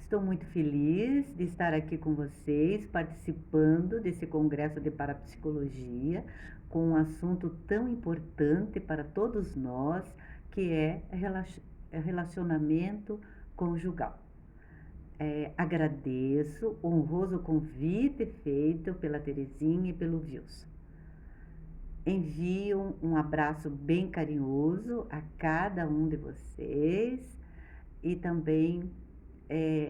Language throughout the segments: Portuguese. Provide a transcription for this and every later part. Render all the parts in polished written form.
Estou muito feliz de estar aqui com vocês, participando desse congresso de parapsicologia, com um assunto tão importante para todos nós, que é relacionamento conjugal. Agradeço o honroso convite feito pela Terezinha e pelo Wilson. Envio um abraço bem carinhoso a cada um de vocês e também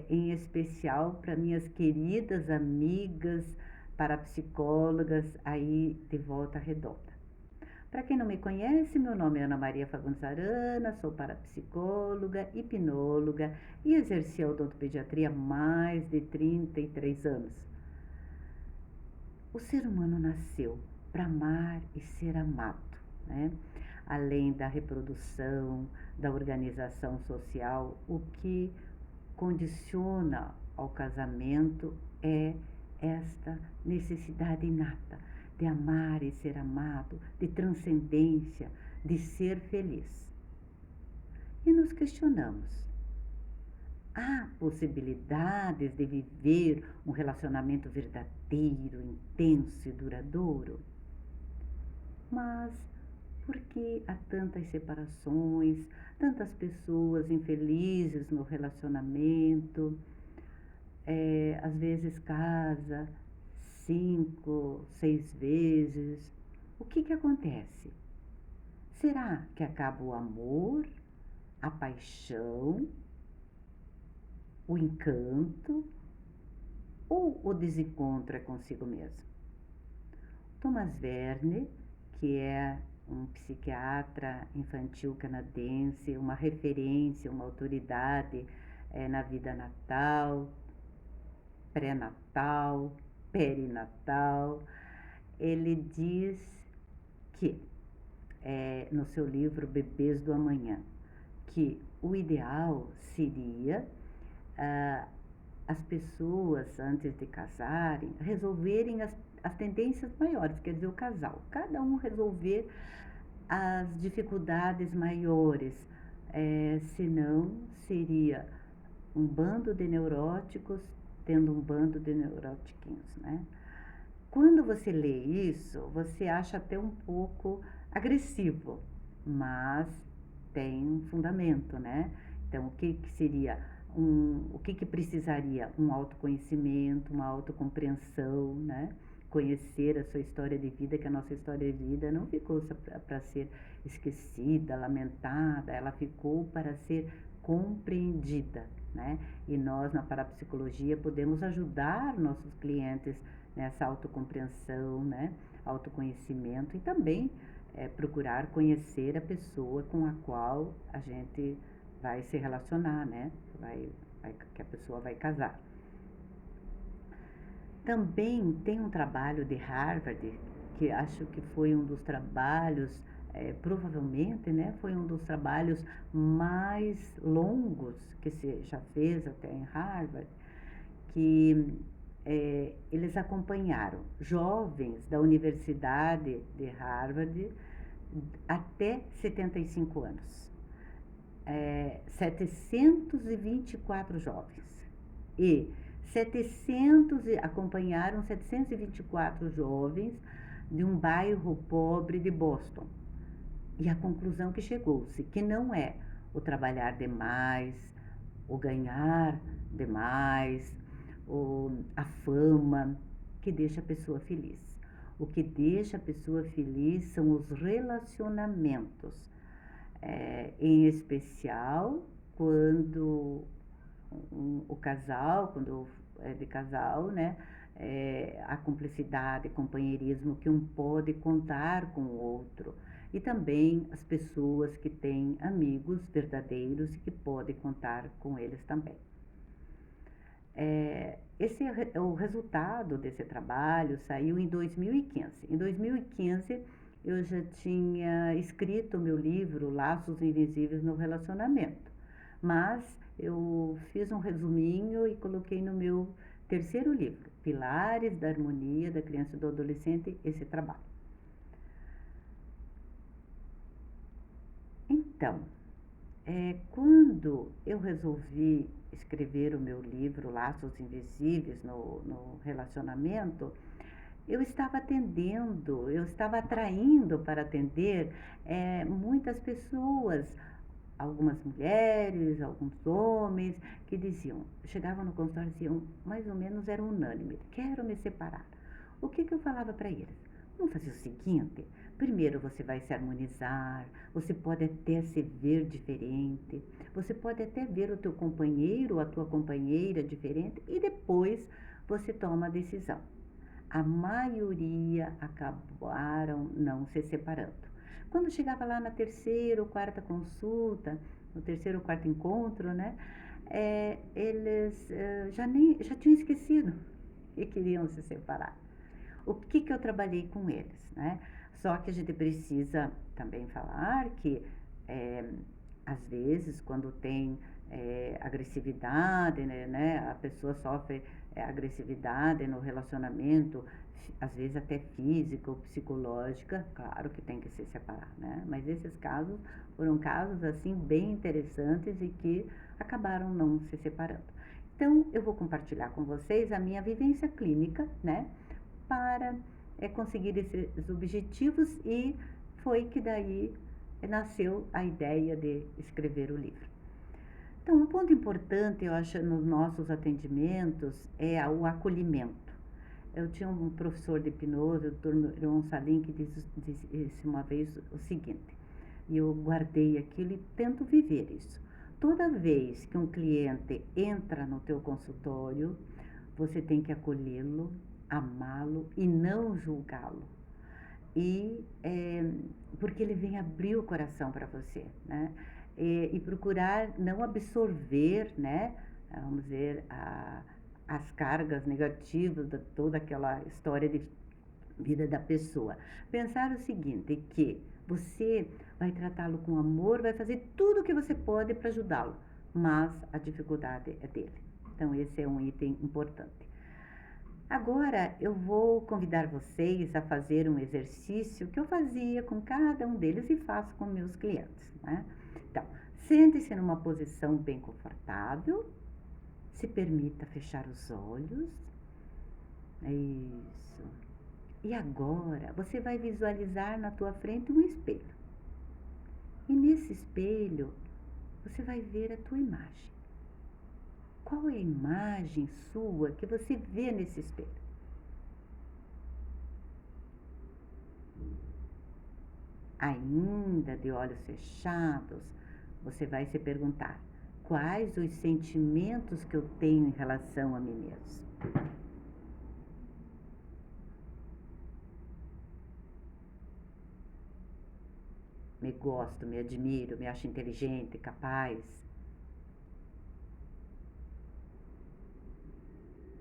em especial para minhas queridas amigas parapsicólogas aí de Volta Redonda. Para quem não me conhece, meu nome é Ana Maria Fagundes Arana, sou parapsicóloga, hipnóloga e exerci a odontopediatria há mais de 33 anos. O ser humano nasceu para amar e ser amado, né? Além da reprodução, da organização social, o que condiciona ao casamento é esta necessidade inata de amar e ser amado, de transcendência, de ser feliz. E nos questionamos: há possibilidades de viver um relacionamento verdadeiro, intenso e duradouro? Mas por que há tantas separações, tantas pessoas infelizes no relacionamento? Às vezes casa 5, 6 vezes. O que acontece? Será que acaba o amor, a paixão, o encanto ou o desencontro é consigo mesmo? Thomas Verne, que é um psiquiatra infantil canadense, uma referência, uma autoridade na vida natal, pré-natal, perinatal, ele diz que, no seu livro Bebês do Amanhã, que o ideal seria as pessoas, antes de casarem, resolverem as tendências maiores, quer dizer, o casal, cada um resolver as dificuldades maiores, senão seria um bando de neuróticos tendo um bando de neurotiquinhos, né? Quando você lê isso, você acha até um pouco agressivo, mas tem um fundamento, né? Então, o que seria o que precisaria? Um autoconhecimento, uma autocompreensão, né? Conhecer a sua história de vida, que a nossa história de vida não ficou para ser esquecida, lamentada, ela ficou para ser compreendida, né? E nós, na parapsicologia, podemos ajudar nossos clientes nessa autocompreensão, né? Autoconhecimento e também procurar conhecer a pessoa com a qual a gente vai se relacionar, né? Que a pessoa vai casar. Também tem um trabalho de Harvard, que acho que foi um dos trabalhos, provavelmente, né, foi um dos trabalhos mais longos que se já fez até em Harvard, que eles acompanharam jovens da Universidade de Harvard até 75 anos. 724 jovens e acompanharam 724 jovens de um bairro pobre de Boston. E a conclusão que chegou-se, que não é o trabalhar demais, o ganhar demais, a fama que deixa a pessoa feliz. O que deixa a pessoa feliz são os relacionamentos, em especial quando o casal, quando é de casal, né, a cumplicidade, companheirismo que um pode contar com o outro. E também as pessoas que têm amigos verdadeiros e que podem contar com eles também. Esse é o resultado desse trabalho, saiu em 2015. Em 2015, eu já tinha escrito o meu livro Laços Invisíveis no Relacionamento, mas eu fiz um resuminho e coloquei no meu terceiro livro, Pilares da Harmonia da Criança e do Adolescente, esse trabalho. Então, Quando eu resolvi escrever o meu livro Laços Invisíveis no relacionamento, eu estava atraindo para atender muitas pessoas, algumas mulheres, alguns homens, que diziam, chegavam no consultório e diziam, mais ou menos era unânime, quero me separar. O que eu falava para eles? Vamos fazer o seguinte, primeiro você vai se harmonizar, você pode até se ver diferente, você pode até ver o teu companheiro ou a tua companheira diferente e depois você toma a decisão. A maioria acabaram não se separando. Quando chegava lá na terceira ou quarta consulta, no terceiro ou quarto encontro, né, eles já tinham esquecido e queriam se separar. O que eu trabalhei com eles, né? Só que a gente precisa também falar que às vezes quando tem agressividade, né, a pessoa sofre agressividade no relacionamento, às vezes até física ou psicológica, claro que tem que se separar, né? Mas esses casos foram casos assim bem interessantes e que acabaram não se separando. Então eu vou compartilhar com vocês a minha vivência clínica, né? Para conseguir esses objetivos e foi que daí nasceu a ideia de escrever o livro. Então, um ponto importante, eu acho, nos nossos atendimentos é o acolhimento. Eu tinha um professor de hipnose, o Dr. Miron Salim, que disse uma vez o seguinte, e eu guardei aquilo e tento viver isso. Toda vez que um cliente entra no teu consultório, você tem que acolhê-lo, amá-lo e não julgá-lo. Porque ele vem abrir o coração para você, né? E procurar não absorver, né? Vamos dizer, as cargas negativas de toda aquela história de vida da pessoa. Pensar o seguinte, que você vai tratá-lo com amor, vai fazer tudo o que você pode para ajudá-lo, mas a dificuldade é dele. Então, esse é um item importante. Agora eu vou convidar vocês a fazer um exercício que eu fazia com cada um deles e faço com meus clientes, né? Então, sente-se numa posição bem confortável, se permita fechar os olhos. Isso. E agora você vai visualizar na tua frente um espelho. E nesse espelho você vai ver a tua imagem. Qual é a imagem sua que você vê nesse espelho? Ainda de olhos fechados, você vai se perguntar: quais os sentimentos que eu tenho em relação a mim mesmo? Me gosto, me admiro, me acho inteligente, capaz.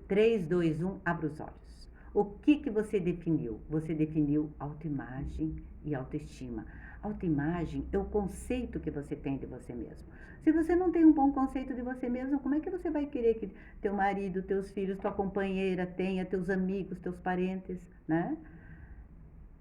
3, 2, 1, abra os olhos. O que você definiu? Você definiu autoimagem e autoestima. Autoimagem é o conceito que você tem de você mesmo. Se você não tem um bom conceito de você mesmo, como é que você vai querer que teu marido, teus filhos, tua companheira tenha, teus amigos, teus parentes, né?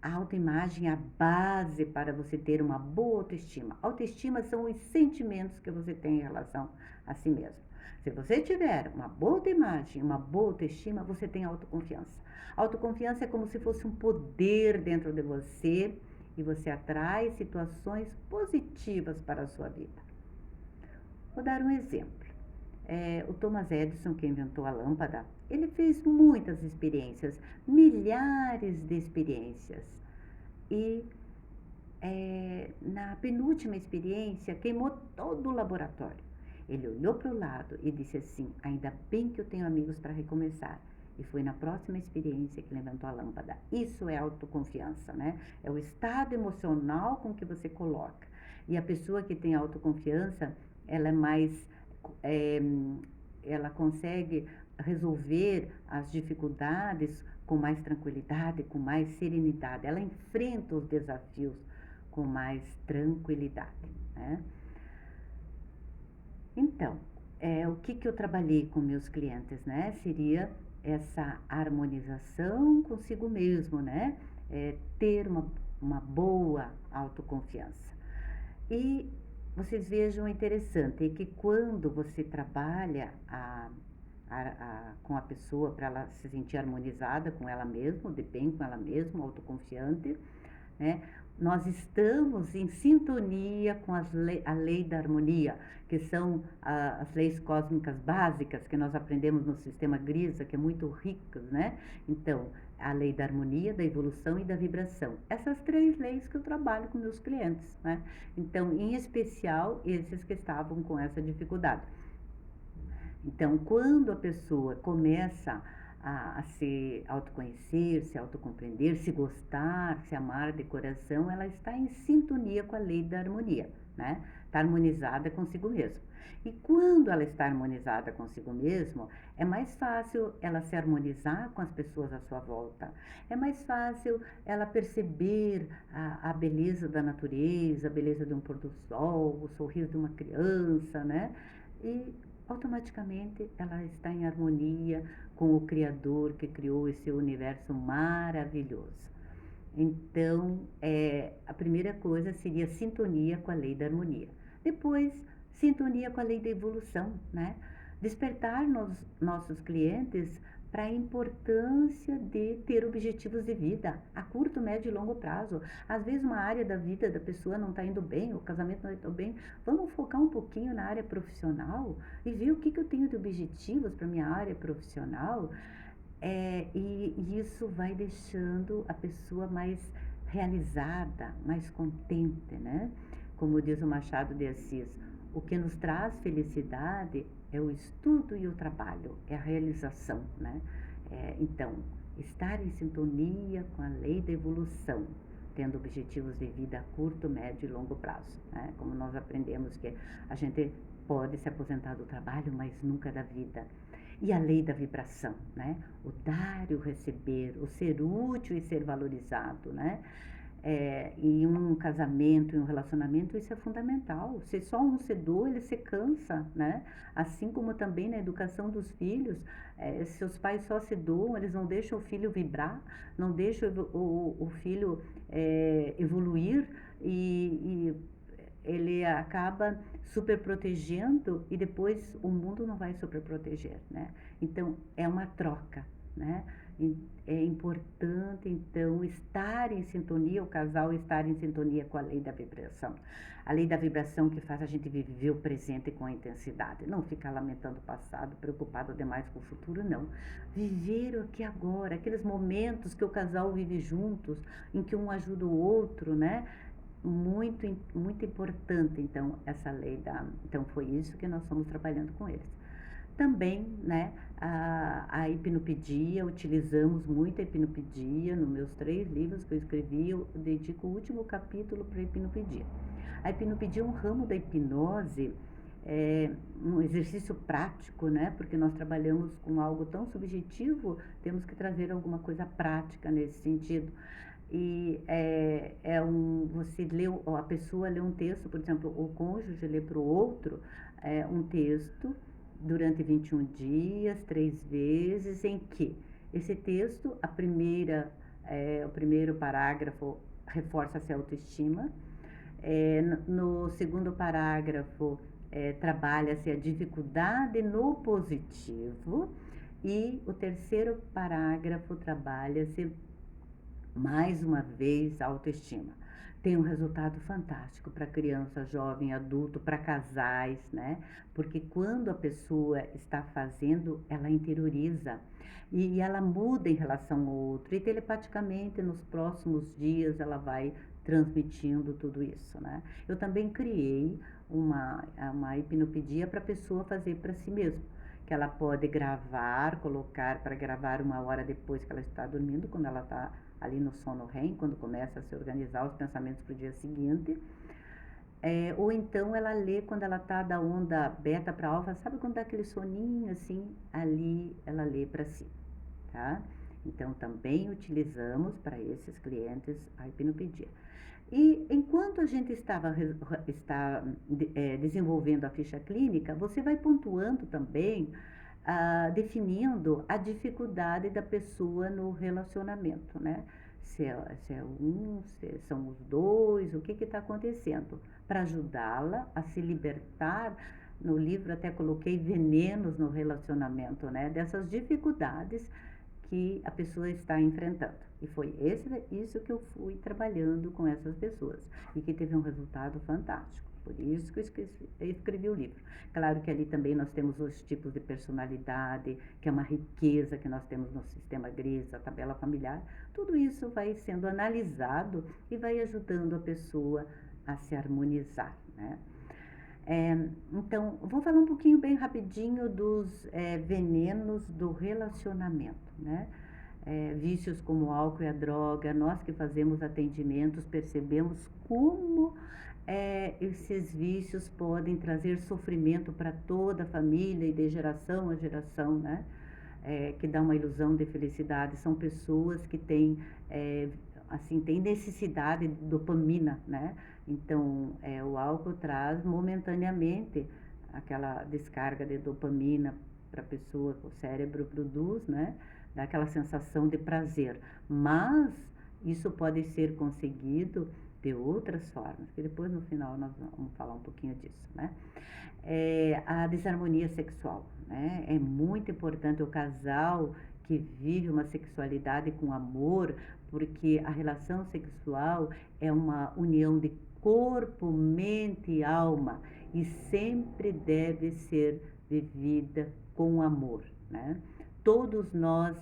A autoimagem é a base para você ter uma boa autoestima. Autoestima são os sentimentos que você tem em relação a si mesmo. Se você tiver uma boa autoimagem, uma boa autoestima, você tem autoconfiança. Autoconfiança é como se fosse um poder dentro de você e você atrai situações positivas para a sua vida. Vou dar um exemplo. O Thomas Edison, que inventou a lâmpada, ele fez muitas experiências, milhares de experiências. E na penúltima experiência, queimou todo o laboratório. Ele olhou para o lado e disse assim: ainda bem que eu tenho amigos para recomeçar. E foi na próxima experiência que ele inventou a lâmpada. Isso é autoconfiança, né? É o estado emocional com que você coloca. E a pessoa que tem autoconfiança, ela é mais... ela consegue resolver as dificuldades com mais tranquilidade, com mais serenidade. Ela enfrenta os desafios com mais tranquilidade, né? Então, o que eu trabalhei com meus clientes, né? Seria essa harmonização consigo mesmo, né? Ter uma boa autoconfiança. E vocês vejam interessante é que quando você trabalha com a pessoa para ela se sentir harmonizada com ela mesma, de bem com ela mesma, autoconfiante, né? Nós estamos em sintonia com a lei da harmonia, que são as leis cósmicas básicas que nós aprendemos no sistema Grisa, que é muito ricas, né? Então, a lei da harmonia, da evolução e da vibração. Essas três leis que eu trabalho com meus clientes, né? Então, em especial, esses que estavam com essa dificuldade. Então, quando a pessoa começa a se autoconhecer, se autocompreender, se gostar, se amar de coração, ela está em sintonia com a lei da harmonia, né? Está harmonizada consigo mesma. E quando ela está harmonizada consigo mesma, é mais fácil ela se harmonizar com as pessoas à sua volta. É mais fácil ela perceber a beleza da natureza, a beleza de um pôr do sol, o sorriso de uma criança, né? E automaticamente ela está em harmonia com o Criador que criou esse universo maravilhoso. Então, a primeira coisa seria sintonia com a lei da harmonia. Depois, sintonia com a lei da evolução, né? Despertar nossos clientes para a importância de ter objetivos de vida a curto, médio e longo prazo. Às vezes uma área da vida da pessoa não está indo bem, o casamento não está indo bem. Vamos focar um pouquinho na área profissional e ver o que eu tenho de objetivos para minha área profissional. E isso vai deixando a pessoa mais realizada, mais contente, né? Como diz o Machado de Assis, o que nos traz felicidade é o estudo e o trabalho, é a realização, né? Então, estar em sintonia com a lei da evolução, tendo objetivos de vida a curto, médio e longo prazo, né? Como nós aprendemos que a gente pode se aposentar do trabalho, mas nunca da vida. E a lei da vibração, né? O dar e o receber, o ser útil e ser valorizado, né? Em um casamento, em um relacionamento, isso é fundamental. Se só um se doa, ele se cansa, né? Assim como também na educação dos filhos, se os pais só se doam, eles não deixam o filho vibrar, não deixam o filho evoluir e ele acaba super protegendo e depois o mundo não vai super proteger, né? Então é uma troca, né? É importante então estar em sintonia, o casal estar em sintonia com a lei da vibração. A lei da vibração que faz a gente viver o presente com intensidade, não ficar lamentando o passado, preocupado demais com o futuro, não. Viver o aqui agora, aqueles momentos que o casal vive juntos, em que um ajuda o outro, né? Muito importante, então, essa lei Então, foi isso que nós estamos trabalhando com eles. Também, né, a hipnopedia, utilizamos muito a hipnopedia. Nos meus 3 livros que eu escrevi, eu dedico o último capítulo para a hipnopedia. A hipnopedia é um ramo da hipnose, um exercício prático, né, porque nós trabalhamos com algo tão subjetivo, temos que trazer alguma coisa prática nesse sentido. E você lê, a pessoa lê um texto, por exemplo, o cônjuge lê para o outro um texto durante 21 dias, 3 vezes, em que esse texto, o primeiro parágrafo reforça-se a autoestima, no segundo parágrafo trabalha-se a dificuldade no positivo, e o terceiro parágrafo trabalha-se mais uma vez a autoestima. Tem um resultado fantástico para criança, jovem, adulto, para casais, né? Porque quando a pessoa está fazendo, ela interioriza e ela muda em relação ao outro, e telepaticamente nos próximos dias ela vai transmitindo tudo isso, né? Eu também criei uma hipnopedia para a pessoa fazer para si mesma, que ela pode gravar, colocar para gravar 1 hora depois que ela está dormindo, quando ela está ali no sono REM, quando começa a se organizar os pensamentos para o dia seguinte. Ou então ela lê quando ela está da onda beta para alfa, sabe quando dá aquele soninho assim? Ali ela lê para si, tá? Então também utilizamos para esses clientes a hipnopedia. E enquanto a gente está desenvolvendo a ficha clínica, você vai pontuando também, definindo a dificuldade da pessoa no relacionamento, né? Se é um, se são os dois, o que está acontecendo, para ajudá-la a se libertar. No livro até coloquei venenos no relacionamento, né? Dessas dificuldades que a pessoa está enfrentando. E foi isso que eu fui trabalhando com essas pessoas e que teve um resultado fantástico. Por isso que eu escrevi o livro. Claro que ali também nós temos os tipos de personalidade, que é uma riqueza que nós temos no sistema GRIS, a tabela familiar. Tudo isso vai sendo analisado e vai ajudando a pessoa a se harmonizar, né? Então, vou falar um pouquinho bem rapidinho dos venenos do relacionamento, né? Vícios como o álcool e a droga, nós que fazemos atendimentos percebemos como esses vícios podem trazer sofrimento para toda a família e de geração a geração, né? Que dá uma ilusão de felicidade. São pessoas que têm, assim, têm necessidade de dopamina, né? Então, o álcool traz momentaneamente aquela descarga de dopamina para a pessoa, que o cérebro produz, né? Dá aquela sensação de prazer. Mas isso pode ser conseguido de outras formas, que depois no final nós vamos falar um pouquinho disso, né? A desarmonia sexual, né? É muito importante o casal que vive uma sexualidade com amor, porque a relação sexual é uma união de corpo, mente e alma e sempre deve ser vivida com amor, né? Todos nós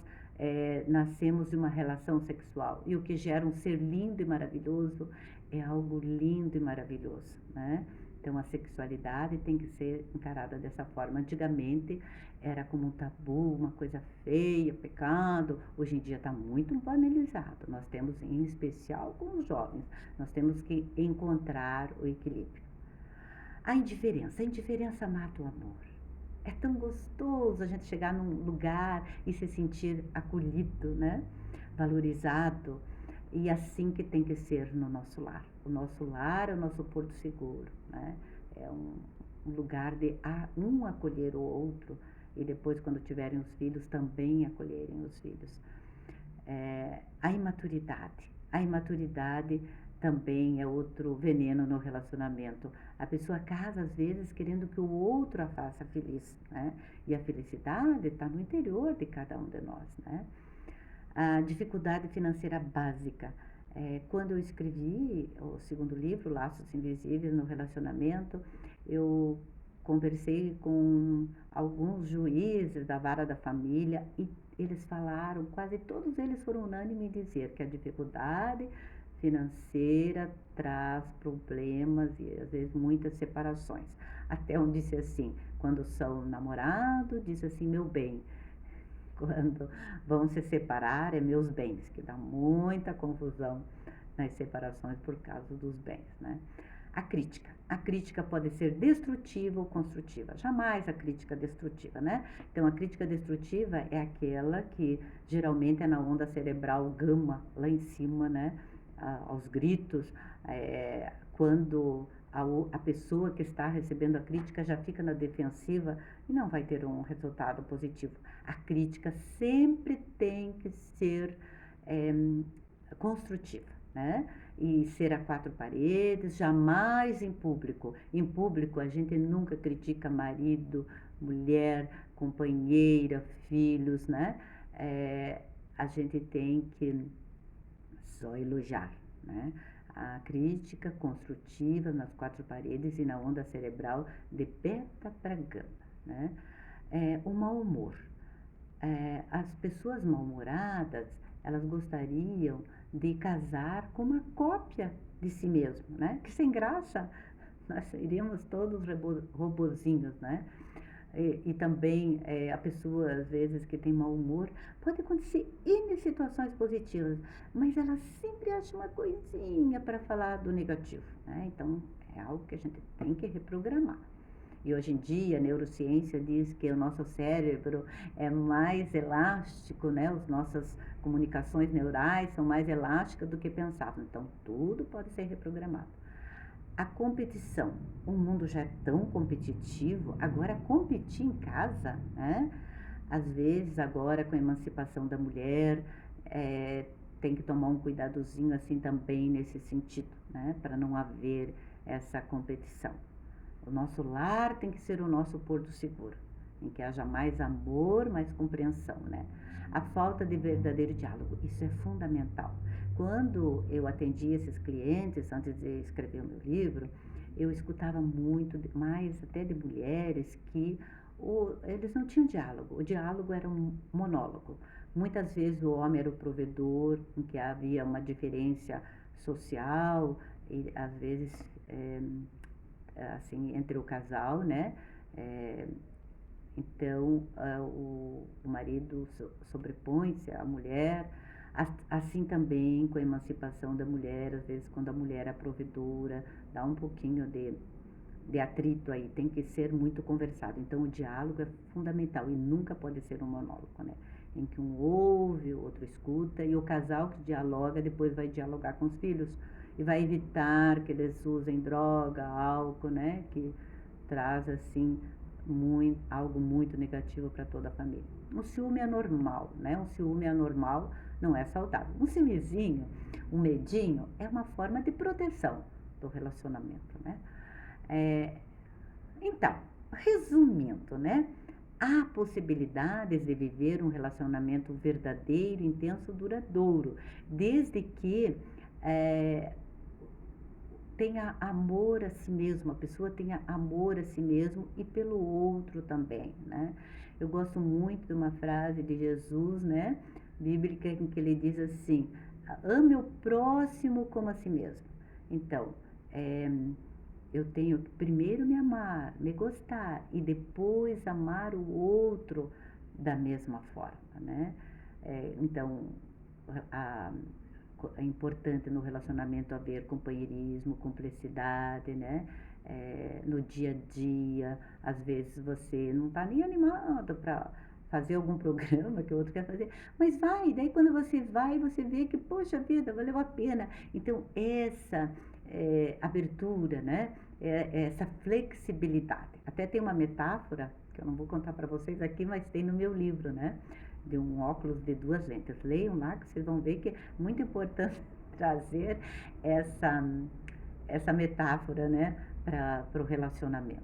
nascemos de uma relação sexual e o que gera um ser lindo e maravilhoso é algo lindo e maravilhoso, né? Então a sexualidade tem que ser encarada dessa forma. Antigamente era como um tabu, uma coisa feia, pecado. Hoje em dia está muito banalizado. Nós temos, em especial com os jovens, nós temos que encontrar o equilíbrio. A indiferença mata o amor. É tão gostoso a gente chegar num lugar e se sentir acolhido, né? Valorizado. E assim que tem que ser no nosso lar. O nosso lar é o nosso porto seguro, né? É um lugar de um acolher o outro e depois, quando tiverem os filhos, também acolherem os filhos. A imaturidade. A imaturidade também é outro veneno no relacionamento. A pessoa casa, às vezes, querendo que o outro a faça feliz, né? E a felicidade está no interior de cada um de nós, né? A dificuldade financeira básica. Quando eu escrevi o segundo livro, Laços Invisíveis no Relacionamento, eu conversei com alguns juízes da vara da família e eles falaram, quase todos eles foram unânimes em dizer que a dificuldade financeira traz problemas e às vezes muitas separações. Até um disse assim, quando são namorados, diz assim, meu bem, quando vão se separar é meus bens, que dá muita confusão nas separações por causa dos bens, né? A crítica pode ser destrutiva ou construtiva, jamais a crítica destrutiva, né? Então a crítica destrutiva é aquela que geralmente é na onda cerebral gama, lá em cima, né? Aos gritos, quando a pessoa que está recebendo a crítica já fica na defensiva e não vai ter um resultado positivo. A crítica sempre tem que ser construtiva, né? E ser a quatro paredes, jamais em público. Em público a gente nunca critica marido, mulher, companheira, filhos, né? A gente tem que só elogiar, né? A crítica construtiva nas quatro paredes e na onda cerebral de beta para gama, né? O mau humor. As pessoas mal-humoradas, elas gostariam de casar com uma cópia de si mesmo, né? Que sem graça, nós seríamos todos robozinhos, né? E também a pessoa, às vezes, que tem mau humor, pode acontecer N situações positivas, mas ela sempre acha uma coisinha para falar do negativo, né? Então, é algo que a gente tem que reprogramar. E hoje em dia a neurociência diz que o nosso cérebro é mais elástico, né? As nossas comunicações neurais são mais elásticas do que pensávamos. Então, tudo pode ser reprogramado. A competição. O mundo já é tão competitivo, agora competir em casa, né? Às vezes, agora com a emancipação da mulher, tem que tomar um cuidadozinho assim também nesse sentido, né? Para não haver essa competição. O nosso lar tem que ser o nosso porto seguro, em que haja mais amor, mais compreensão, né? A falta de verdadeiro diálogo, isso é fundamental. Quando eu atendi esses clientes, antes de escrever o meu livro, eu escutava muito, mais até de mulheres, que eles não tinham diálogo, o diálogo era um monólogo. Muitas vezes o homem era o provedor, em que havia uma diferença social, e às vezes assim, entre o casal, né? É, então, o marido sobrepõe-se à mulher, assim também com a emancipação da mulher, às vezes quando a mulher é a provedora, dá um pouquinho de atrito aí, tem que ser muito conversado. Então, o diálogo é fundamental e nunca pode ser um monólogo, né? Em que um ouve, o outro escuta, e o casal que dialoga depois vai dialogar com os filhos e vai evitar que eles usem droga, álcool, né? Que traz, assim, algo muito negativo para toda a família. O ciúme é normal, né? O ciúme é normal, não é saudável. Um ciúmezinho, um medinho, é uma forma de proteção do relacionamento, né? Então, resumindo, né? Há possibilidades de viver um relacionamento verdadeiro, intenso, duradouro, desde que tenha amor a si mesmo, a pessoa tenha amor a si mesmo e pelo outro também, né? Eu gosto muito de uma frase de Jesus, né? Bíblica, em que ele diz assim: ame o próximo como a si mesmo. Então, eu tenho que primeiro me amar, me gostar e depois amar o outro da mesma forma, né? Então, é importante no relacionamento haver companheirismo, cumplicidade, né? No dia a dia, às vezes você não está nem animado para fazer algum programa que o outro quer fazer, mas vai, daí quando você vai, você vê que, poxa vida, valeu a pena. Então, essa abertura, né? Essa flexibilidade. Até tem uma metáfora, que eu não vou contar para vocês aqui, mas tem no meu livro, né? De um óculos de 2 lentes. Leiam lá que vocês vão ver que é muito importante trazer essa metáfora, né, para o relacionamento.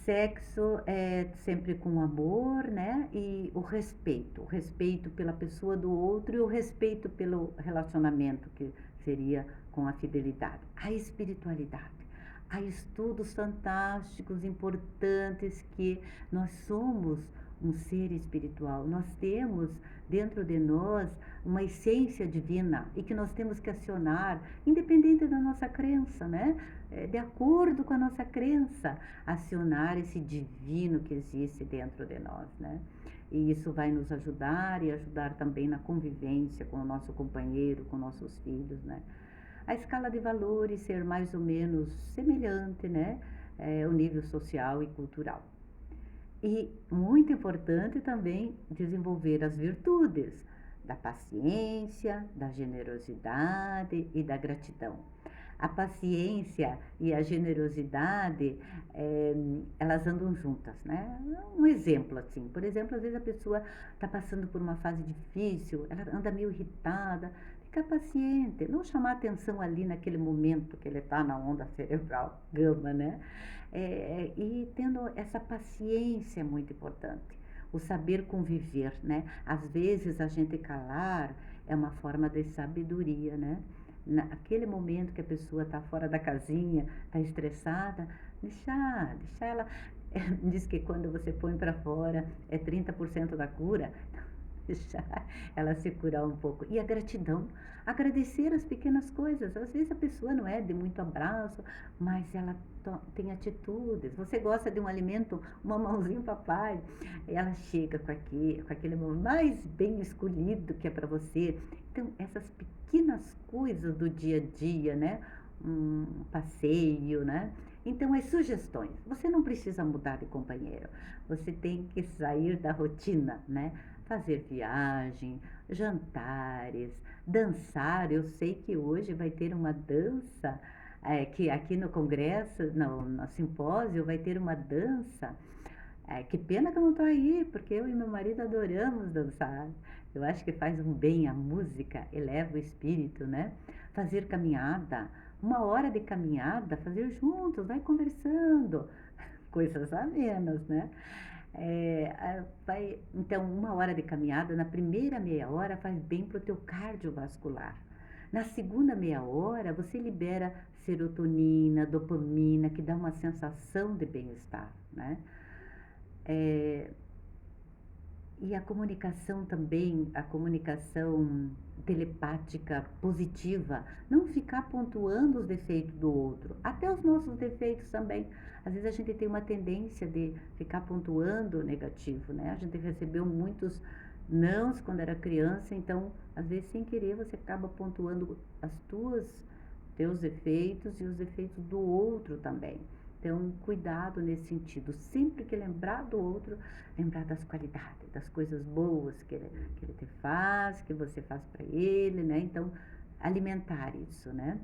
Sexo é sempre com amor, né, e o respeito pela pessoa do outro e o respeito pelo relacionamento, que seria com a fidelidade. A espiritualidade. Há estudos fantásticos, importantes, que nós somos um ser espiritual. Nós temos dentro de nós uma essência divina e que nós temos que acionar, independente da nossa crença, né? De acordo com a nossa crença, acionar esse divino que existe dentro de nós, né? E isso vai nos ajudar e ajudar também na convivência com o nosso companheiro, com nossos filhos, né? A escala de valores ser mais ou menos semelhante, né? O nível social e cultural. E muito importante também desenvolver as virtudes da paciência, da generosidade e da gratidão. A paciência e a generosidade, elas andam juntas, né? Um exemplo assim, por exemplo, às vezes a pessoa está passando por uma fase difícil, ela anda meio irritada, fica paciente, não chamar atenção ali naquele momento que ele está na onda cerebral, gama, né? E tendo essa paciência é muito importante. O saber conviver, né? Às vezes a gente calar é uma forma de sabedoria, né? Naquele momento que a pessoa está fora da casinha, está estressada, deixar ela. Diz que quando você põe para fora é 30% da cura. Deixar ela se curar um pouco. E a gratidão, agradecer as pequenas coisas. Às vezes a pessoa não é de muito abraço, mas ela tem atitudes. Você gosta de um alimento, uma mãozinha papai, ela chega com aquele mais bem escolhido que é para você. Então, essas pequenas coisas do dia a dia, né? Um passeio, né? Então, as sugestões. Você não precisa mudar de companheiro. Você tem que sair da rotina, né? Fazer viagem, jantares, dançar. Eu sei que hoje vai ter uma dança, que aqui no congresso, no simpósio, vai ter uma dança. Que pena que eu não estou aí, porque eu e meu marido adoramos dançar. Eu acho que faz um bem a música, eleva o espírito, né? Fazer caminhada. uma hora de caminhada, fazer juntos, vai conversando, coisas amenas, né? Então, uma hora de caminhada, na primeira meia hora, faz bem para o teu cardiovascular. Na segunda meia hora, você libera serotonina, dopamina, que dá uma sensação de bem-estar, né? É, e a comunicação também, a comunicação telepática positiva, não ficar pontuando os defeitos do outro, até os nossos defeitos também. Às vezes a gente tem uma tendência de ficar pontuando o negativo, né? A gente recebeu muitos nãos quando era criança, então às vezes sem querer você acaba pontuando teus defeitos e os defeitos do outro também. Então, cuidado nesse sentido. Sempre que lembrar do outro, lembrar das qualidades, das coisas boas que ele te faz, que você faz para ele, né? Então, alimentar isso, né?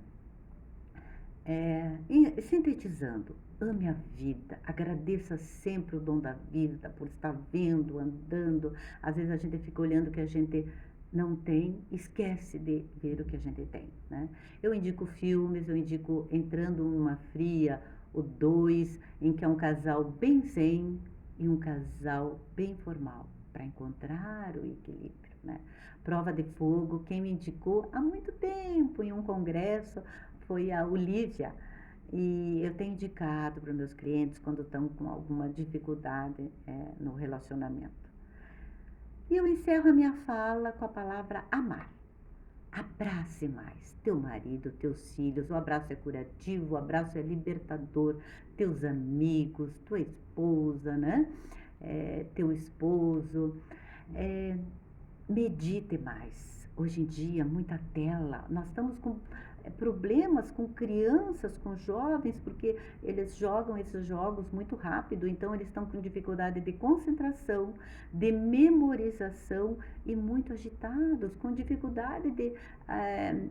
E sintetizando, ame a vida, agradeça sempre o dom da vida por estar vendo, andando. Às vezes a gente fica olhando o que a gente não tem, esquece de ver o que a gente tem, né? Eu indico filmes, eu indico Entrando numa Fria, o 2, em que é um casal bem zen e um casal bem formal, para encontrar o equilíbrio, né? Prova de Fogo, quem me indicou há muito tempo em um congresso foi a Olivia, e eu tenho indicado para meus clientes quando estão com alguma dificuldade no relacionamento. E eu encerro a minha fala com a palavra amar. Abrace mais teu marido, teus filhos. O abraço é curativo, o abraço é libertador. Teus amigos, tua esposa, né? Teu esposo. Medite mais. Hoje em dia, muita tela. Nós estamos com problemas com crianças, com jovens, porque eles jogam esses jogos muito rápido, então eles estão com dificuldade de concentração, de memorização e muito agitados, com dificuldade de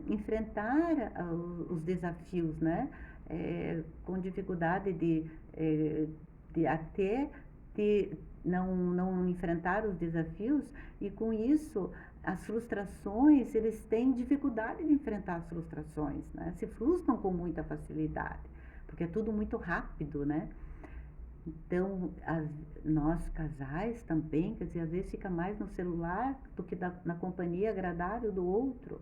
enfrentar os desafios, né? Com dificuldade de até não enfrentar os desafios, e com isso as frustrações, eles têm dificuldade de enfrentar as frustrações, né? Se frustram com muita facilidade, porque é tudo muito rápido, né? Então, nós casais também, quer dizer, às vezes fica mais no celular do que na companhia agradável do outro.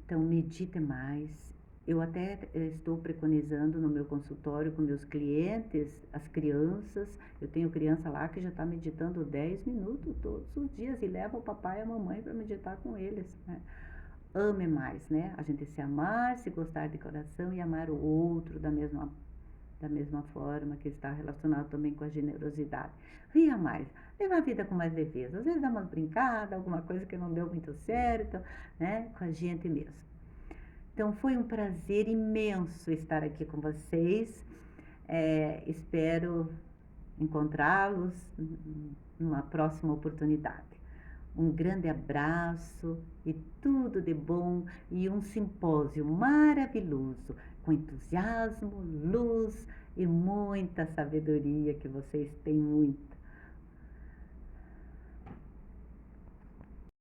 Então, medite mais. Eu até estou preconizando no meu consultório com meus clientes, as crianças. Eu tenho criança lá que já está meditando 10 minutos todos os dias e leva o papai e a mamãe para meditar com eles, né? Ame mais, né? A gente se amar, se gostar de coração e amar o outro da mesma forma, que está relacionado também com a generosidade. Ria mais, leva a vida com mais leveza. Às vezes dá umas brincadas, alguma coisa que não deu muito certo, né? Com a gente mesmo. Então, foi um prazer imenso estar aqui com vocês. Espero encontrá-los numa próxima oportunidade. Um grande abraço e tudo de bom, e um simpósio maravilhoso, com entusiasmo, luz e muita sabedoria, que vocês têm muita.